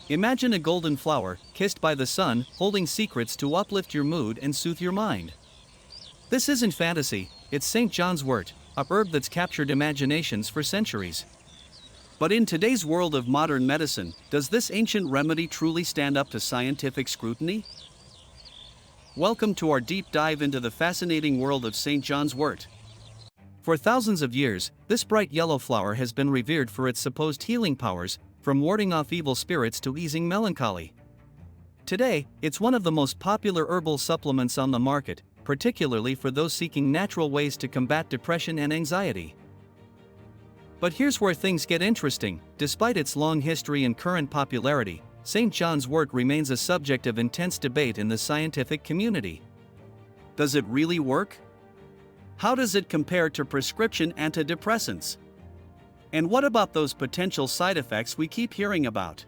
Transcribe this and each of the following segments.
Imagine a golden flower, kissed by the sun, holding secrets to uplift your mood and soothe your mind. This isn't fantasy, it's St. John's wort, a herb that's captured imaginations for centuries. But in today's world of modern medicine, does this ancient remedy truly stand up to scientific scrutiny? Welcome to our deep dive into the fascinating world of St. John's wort. For thousands of years, this bright yellow flower has been revered for its supposed healing powers, from warding off evil spirits to easing melancholy. Today, it's one of the most popular herbal supplements on the market, particularly for those seeking natural ways to combat depression and anxiety. But here's where things get interesting. Despite its long history and current popularity, St. John's wort remains a subject of intense debate in the scientific community. Does it really work? How does it compare to prescription antidepressants? And what about those potential side effects we keep hearing about?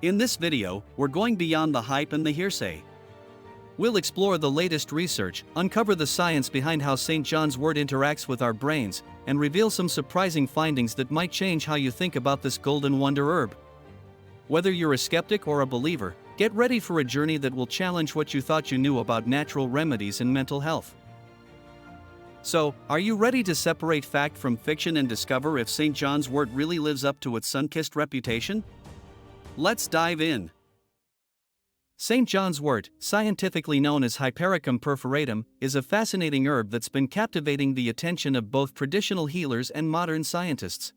In this video, we're going beyond the hype and the hearsay. We'll explore the latest research, uncover the science behind how St. John's wort interacts with our brains, and reveal some surprising findings that might change how you think about this golden wonder herb. Whether you're a skeptic or a believer, get ready for a journey that will challenge what you thought you knew about natural remedies and mental health. So, are you ready to separate fact from fiction and discover if St. John's wort really lives up to its sun-kissed reputation? Let's dive in. St. John's wort, scientifically known as Hypericum perforatum, is a fascinating herb that's been captivating the attention of both traditional healers and modern scientists.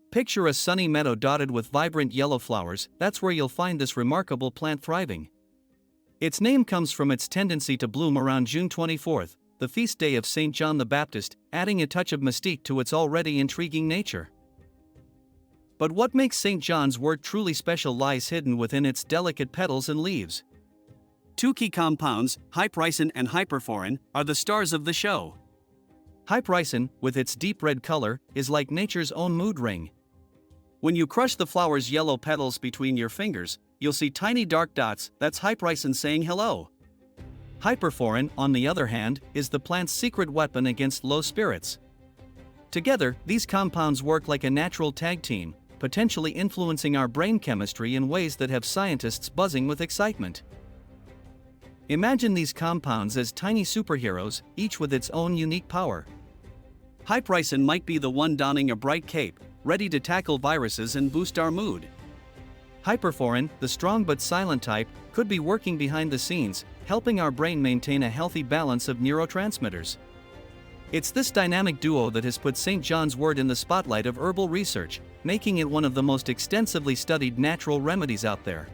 Picture a sunny meadow dotted with vibrant yellow flowers. That's where you'll find this remarkable plant thriving. Its name comes from its tendency to bloom around June 24th, the feast day of St. John the Baptist, adding a touch of mystique to its already intriguing nature. But what makes St. John's wort truly special lies hidden within its delicate petals and leaves. Two key compounds, hypericin and hyperforin, are the stars of the show. Hypericin, with its deep red color, is like nature's own mood ring. When you crush the flower's yellow petals between your fingers, you'll see tiny dark dots. That's hypericin saying hello. Hyperforin, on the other hand, is the plant's secret weapon against low spirits. Together, these compounds work like a natural tag team, potentially influencing our brain chemistry in ways that have scientists buzzing with excitement. Imagine these compounds as tiny superheroes, each with its own unique power. Hypericin might be the one donning a bright cape, ready to tackle viruses and boost our mood. Hyperforin, the strong but silent type, could be working behind the scenes, helping our brain maintain a healthy balance of neurotransmitters. It's this dynamic duo that has put St. John's wort in the spotlight of herbal research, making it one of the most extensively studied natural remedies out there.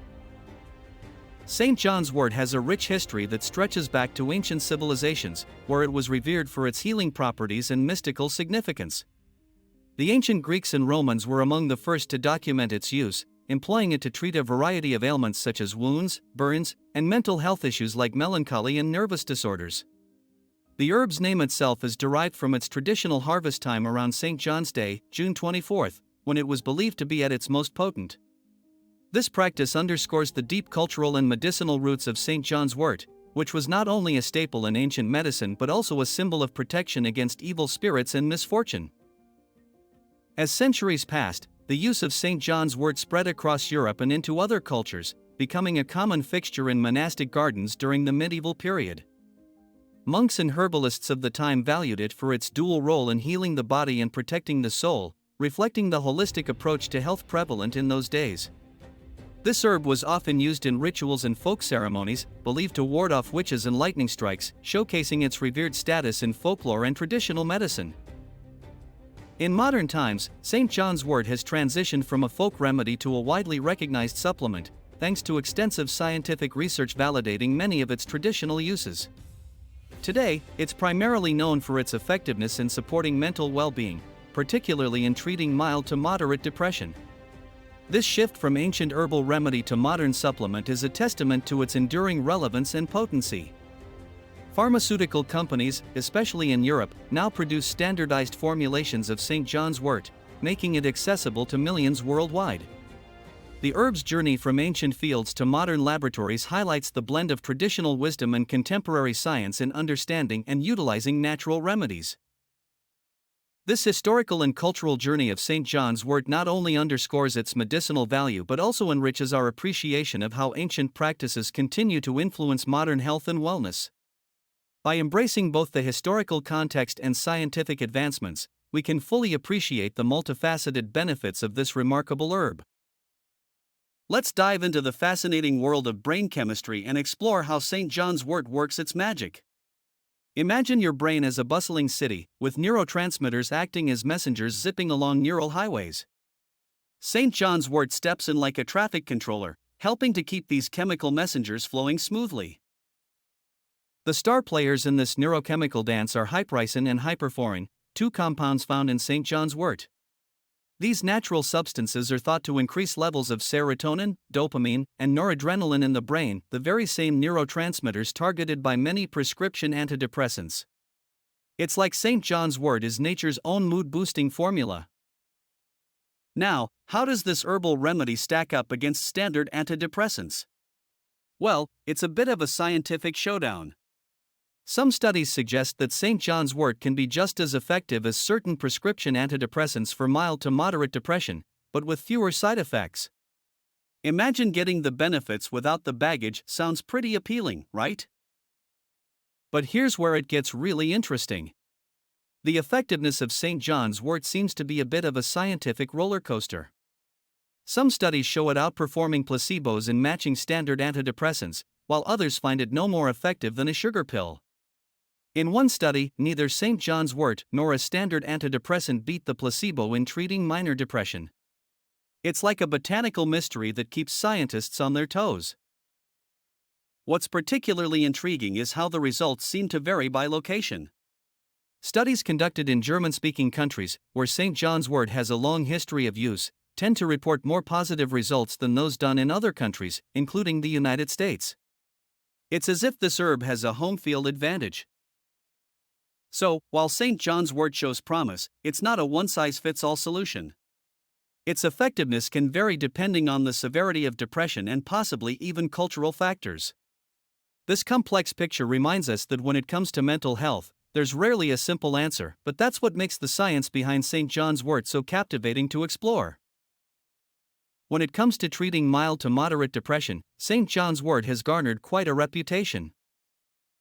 St. John's wort has a rich history that stretches back to ancient civilizations, where it was revered for its healing properties and mystical significance. The ancient Greeks and Romans were among the first to document its use, employing it to treat a variety of ailments such as wounds, burns, and mental health issues like melancholy and nervous disorders. The herb's name itself is derived from its traditional harvest time around St. John's Day, June 24th, when it was believed to be at its most potent. This practice underscores the deep cultural and medicinal roots of St. John's wort, which was not only a staple in ancient medicine but also a symbol of protection against evil spirits and misfortune. As centuries passed, the use of St. John's wort spread across Europe and into other cultures, becoming a common fixture in monastic gardens during the medieval period. Monks and herbalists of the time valued it for its dual role in healing the body and protecting the soul, reflecting the holistic approach to health prevalent in those days. This herb was often used in rituals and folk ceremonies, believed to ward off witches and lightning strikes, showcasing its revered status in folklore and traditional medicine. In modern times, St. John's wort has transitioned from a folk remedy to a widely recognized supplement, thanks to extensive scientific research validating many of its traditional uses. Today, it's primarily known for its effectiveness in supporting mental well-being, particularly in treating mild to moderate depression. This shift from ancient herbal remedy to modern supplement is a testament to its enduring relevance and potency. Pharmaceutical companies, especially in Europe, now produce standardized formulations of St. John's wort, making it accessible to millions worldwide. The herb's journey from ancient fields to modern laboratories highlights the blend of traditional wisdom and contemporary science in understanding and utilizing natural remedies. This historical and cultural journey of St. John's wort not only underscores its medicinal value but also enriches our appreciation of how ancient practices continue to influence modern health and wellness. By embracing both the historical context and scientific advancements, we can fully appreciate the multifaceted benefits of this remarkable herb. Let's dive into the fascinating world of brain chemistry and explore how St. John's wort works its magic. Imagine your brain as a bustling city, with neurotransmitters acting as messengers zipping along neural highways. St. John's wort steps in like a traffic controller, helping to keep these chemical messengers flowing smoothly. The star players in this neurochemical dance are hypericin and hyperforin, two compounds found in St. John's wort. These natural substances are thought to increase levels of serotonin, dopamine, and noradrenaline in the brain, the very same neurotransmitters targeted by many prescription antidepressants. It's like St. John's wort is nature's own mood-boosting formula. Now, how does this herbal remedy stack up against standard antidepressants? Well, it's a bit of a scientific showdown. Some studies suggest that St. John's wort can be just as effective as certain prescription antidepressants for mild to moderate depression, but with fewer side effects. Imagine getting the benefits without the baggage. Sounds pretty appealing, right? But here's where it gets really interesting. The effectiveness of St. John's wort seems to be a bit of a scientific roller coaster. Some studies show it outperforming placebos in matching standard antidepressants, while others find it no more effective than a sugar pill. In one study, neither St. John's wort nor a standard antidepressant beat the placebo in treating minor depression. It's like a botanical mystery that keeps scientists on their toes. What's particularly intriguing is how the results seem to vary by location. Studies conducted in German-speaking countries, where St. John's wort has a long history of use, tend to report more positive results than those done in other countries, including the United States. It's as if this herb has a home field advantage. So, while St. John's wort shows promise, it's not a one-size-fits-all solution. Its effectiveness can vary depending on the severity of depression and possibly even cultural factors. This complex picture reminds us that when it comes to mental health, there's rarely a simple answer, but that's what makes the science behind St. John's wort so captivating to explore. When it comes to treating mild to moderate depression, St. John's wort has garnered quite a reputation.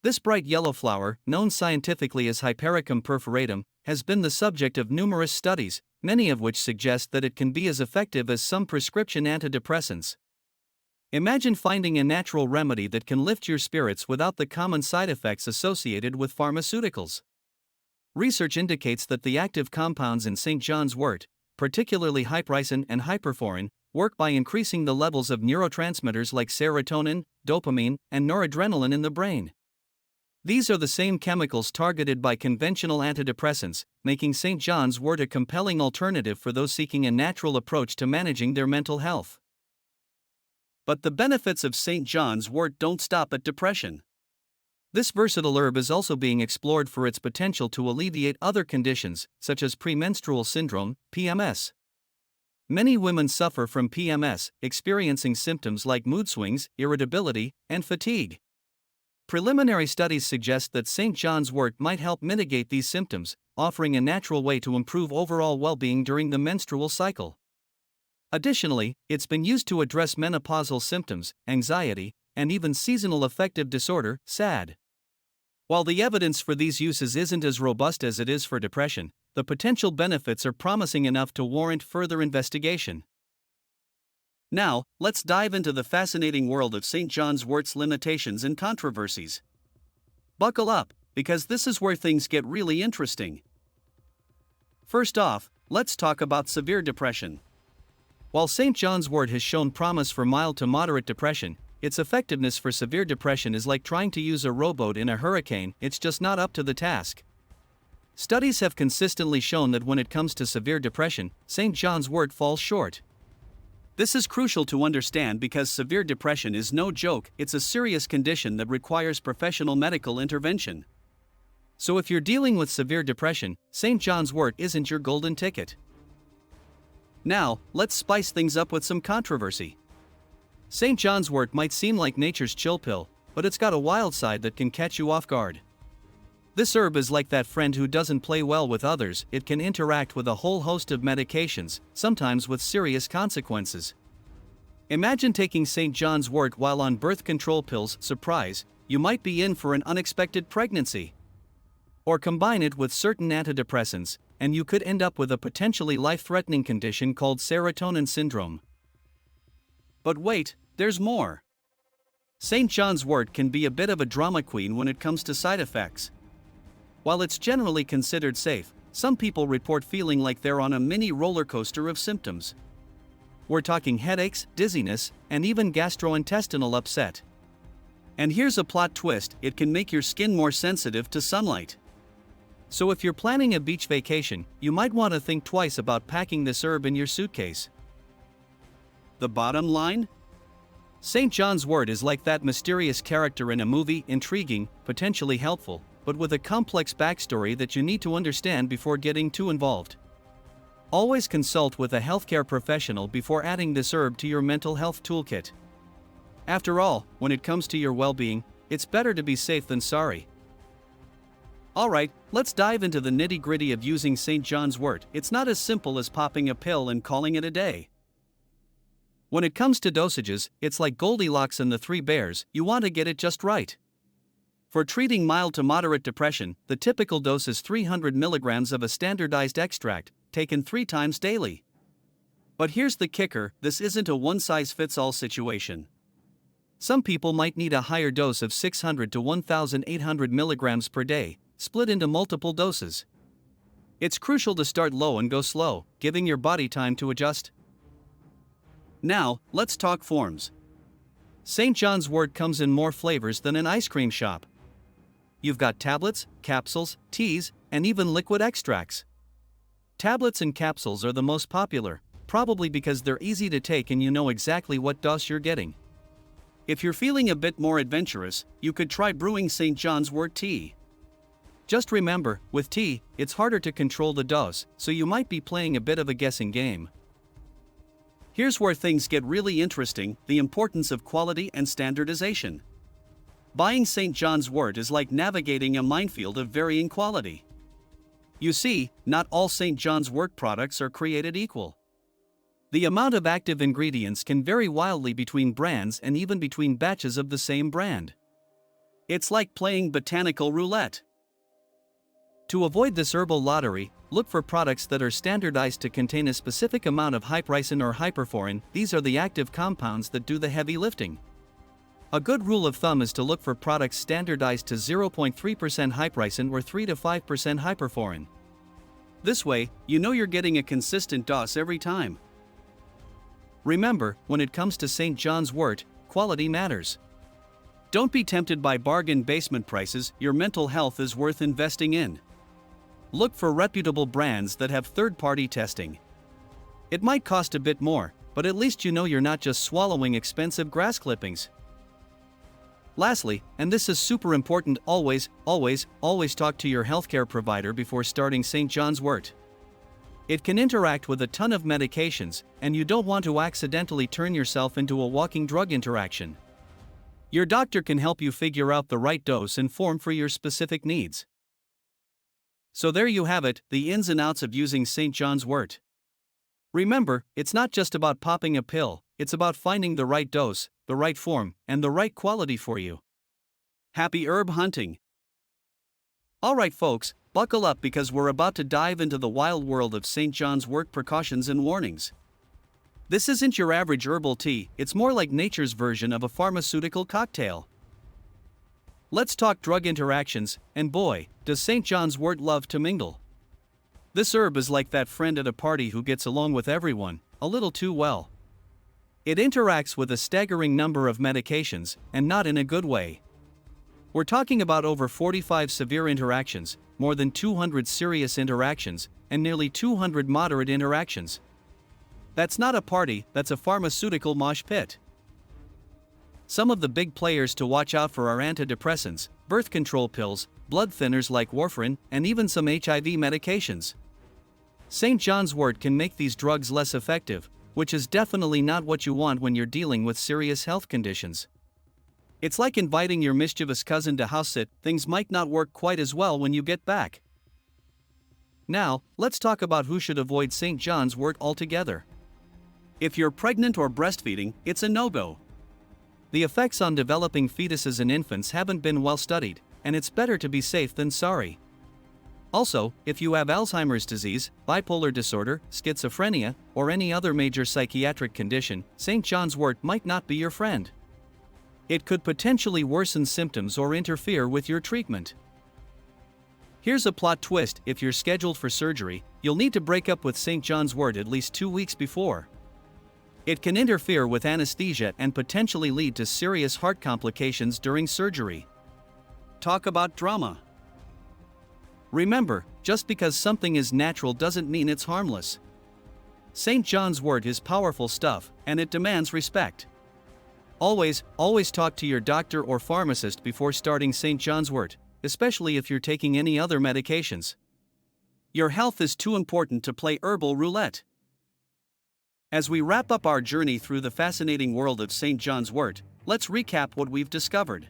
This bright yellow flower, known scientifically as Hypericum perforatum, has been the subject of numerous studies, many of which suggest that it can be as effective as some prescription antidepressants. Imagine finding a natural remedy that can lift your spirits without the common side effects associated with pharmaceuticals. Research indicates that the active compounds in St. John's wort, particularly hypericin and hyperforin, work by increasing the levels of neurotransmitters like serotonin, dopamine, and noradrenaline in the brain. These are the same chemicals targeted by conventional antidepressants, making St. John's wort a compelling alternative for those seeking a natural approach to managing their mental health. But the benefits of St. John's wort don't stop at depression. This versatile herb is also being explored for its potential to alleviate other conditions, such as premenstrual syndrome, PMS. Many women suffer from PMS, experiencing symptoms like mood swings, irritability, and fatigue. Preliminary studies suggest that St. John's wort might help mitigate these symptoms, offering a natural way to improve overall well-being during the menstrual cycle. Additionally, it's been used to address menopausal symptoms, anxiety, and even seasonal affective disorder, SAD. While the evidence for these uses isn't as robust as it is for depression, the potential benefits are promising enough to warrant further investigation. Now, let's dive into the fascinating world of St. John's wort's limitations and controversies. Buckle up, because this is where things get really interesting. First off, let's talk about severe depression. While St. John's wort has shown promise for mild to moderate depression, its effectiveness for severe depression is like trying to use a rowboat in a hurricane. It's just not up to the task. Studies have consistently shown that when it comes to severe depression, St. John's wort falls short. This is crucial to understand because severe depression is no joke. It's a serious condition that requires professional medical intervention. So if you're dealing with severe depression, St. John's wort isn't your golden ticket. Now, let's spice things up with some controversy. St. John's wort might seem like nature's chill pill, but it's got a wild side that can catch you off guard. This herb is like that friend who doesn't play well with others. It can interact with a whole host of medications, sometimes with serious consequences. Imagine taking St. John's wort while on birth control pills. Surprise, you might be in for an unexpected pregnancy. Or combine it with certain antidepressants, and you could end up with a potentially life-threatening condition called serotonin syndrome. But wait, there's more. St. John's wort can be a bit of a drama queen when it comes to side effects. While it's generally considered safe, some people report feeling like they're on a mini roller coaster of symptoms. We're talking headaches, dizziness, and even gastrointestinal upset. And here's a plot twist: it can make your skin more sensitive to sunlight. So if you're planning a beach vacation, you might want to think twice about packing this herb in your suitcase. The bottom line? St. John's wort is like that mysterious character in a movie, intriguing, potentially helpful, but with a complex backstory that you need to understand before getting too involved. Always consult with a healthcare professional before adding this herb to your mental health toolkit. After all, when it comes to your well-being, it's better to be safe than sorry. Alright, let's dive into the nitty-gritty of using St. John's wort. It's not as simple as popping a pill and calling it a day. When it comes to dosages, it's like Goldilocks and the Three Bears. You want to get it just right. For treating mild to moderate depression, the typical dose is 300 mg of a standardized extract, taken 3 times daily. But here's the kicker: this isn't a one-size-fits-all situation. Some people might need a higher dose of 600 to 1,800 mg per day, split into multiple doses. It's crucial to start low and go slow, giving your body time to adjust. Now, let's talk forms. St. John's wort comes in more flavors than an ice cream shop. You've got tablets, capsules, teas, and even liquid extracts. Tablets and capsules are the most popular, probably because they're easy to take and you know exactly what dose you're getting. If you're feeling a bit more adventurous, you could try brewing St. John's wort tea. Just remember, with tea, it's harder to control the dose, so you might be playing a bit of a guessing game. Here's where things get really interesting: the importance of quality and standardization. Buying St. John's wort is like navigating a minefield of varying quality. You see, not all St. John's wort products are created equal. The amount of active ingredients can vary wildly between brands and even between batches of the same brand. It's like playing botanical roulette. To avoid this herbal lottery, look for products that are standardized to contain a specific amount of hypericin or hyperforin. These are the active compounds that do the heavy lifting. A good rule of thumb is to look for products standardized to 0.3% hypericin or 3 to 5% hyperforin. This way, you know you're getting a consistent dose every time. Remember, when it comes to St. John's wort, quality matters. Don't be tempted by bargain basement prices. Your mental health is worth investing in. Look for reputable brands that have third-party testing. It might cost a bit more, but at least you know you're not just swallowing expensive grass clippings. Lastly, and this is super important, always talk to your healthcare provider before starting St. John's wort. It can interact with a ton of medications, and you don't want to accidentally turn yourself into a walking drug interaction. Your doctor can help you figure out the right dose and form for your specific needs. So there you have it, the ins and outs of using St. John's wort. Remember, it's not just about popping a pill, it's about finding the right dose, the right form, and the right quality for you. Happy herb hunting! Alright folks, buckle up because we're about to dive into the wild world of St. John's wort precautions and warnings. This isn't your average herbal tea, it's more like nature's version of a pharmaceutical cocktail. Let's talk drug interactions, and boy, does St. John's wort love to mingle. This herb is like that friend at a party who gets along with everyone, a little too well. It interacts with a staggering number of medications, and not in a good way. We're talking about over 45 severe interactions, more than 200 serious interactions, and nearly 200 moderate interactions. That's not a party, that's a pharmaceutical mosh pit. Some of the big players to watch out for are antidepressants, birth control pills, blood thinners like warfarin, and even some HIV medications. St. John's wort can make these drugs less effective, which is definitely not what you want when you're dealing with serious health conditions. It's like inviting your mischievous cousin to house sit, things might not work quite as well when you get back. Now, let's talk about who should avoid St. John's wort altogether. If you're pregnant or breastfeeding, it's a no-go. The effects on developing fetuses and infants haven't been well studied, and it's better to be safe than sorry. Also, if you have Alzheimer's disease, bipolar disorder, schizophrenia, or any other major psychiatric condition, St. John's wort might not be your friend. It could potentially worsen symptoms or interfere with your treatment. Here's a plot twist: if you're scheduled for surgery, you'll need to break up with St. John's wort at least 2 weeks before. It can interfere with anesthesia and potentially lead to serious heart complications during surgery. Talk about drama. Remember, just because something is natural doesn't mean it's harmless. St. John's wort is powerful stuff, and it demands respect. Always talk to your doctor or pharmacist before starting St. John's wort, especially if you're taking any other medications. Your health is too important to play herbal roulette. As we wrap up our journey through the fascinating world of St. John's wort, let's recap what we've discovered.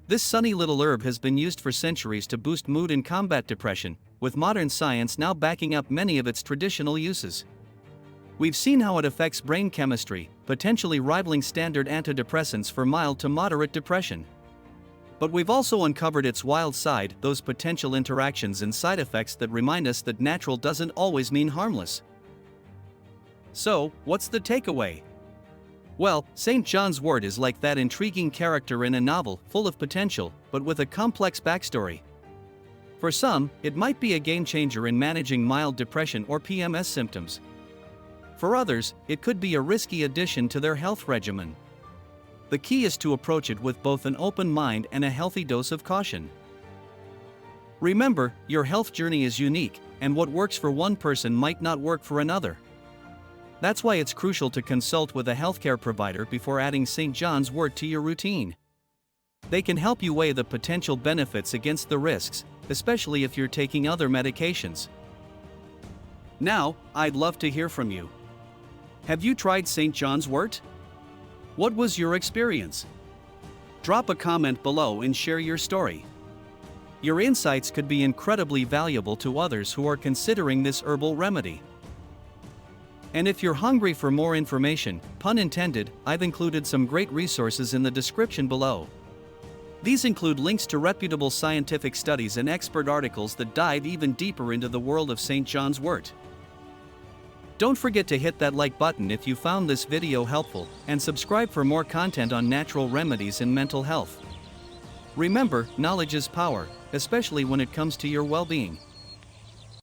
This sunny little herb has been used for centuries to boost mood and combat depression, with modern science now backing up many of its traditional uses. We've seen how it affects brain chemistry, potentially rivaling standard antidepressants for mild to moderate depression. But we've also uncovered its wild side, those potential interactions and side effects that remind us that natural doesn't always mean harmless. So, what's the takeaway? Well, St. John's wort is like that intriguing character in a novel, full of potential, but with a complex backstory. For some, it might be a game changer in managing mild depression or PMS symptoms. For others, it could be a risky addition to their health regimen. The key is to approach it with both an open mind and a healthy dose of caution. Remember, your health journey is unique, and what works for one person might not work for another. That's why it's crucial to consult with a healthcare provider before adding St. John's wort to your routine. They can help you weigh the potential benefits against the risks, especially if you're taking other medications. Now, I'd love to hear from you. Have you tried St. John's wort? What was your experience? Drop a comment below and share your story. Your insights could be incredibly valuable to others who are considering this herbal remedy. And if you're hungry for more information, pun intended, I've included some great resources in the description below. These include links to reputable scientific studies and expert articles that dive even deeper into the world of St. John's wort. Don't forget to hit that like button if you found this video helpful, and subscribe for more content on natural remedies and mental health. Remember, knowledge is power, especially when it comes to your well-being.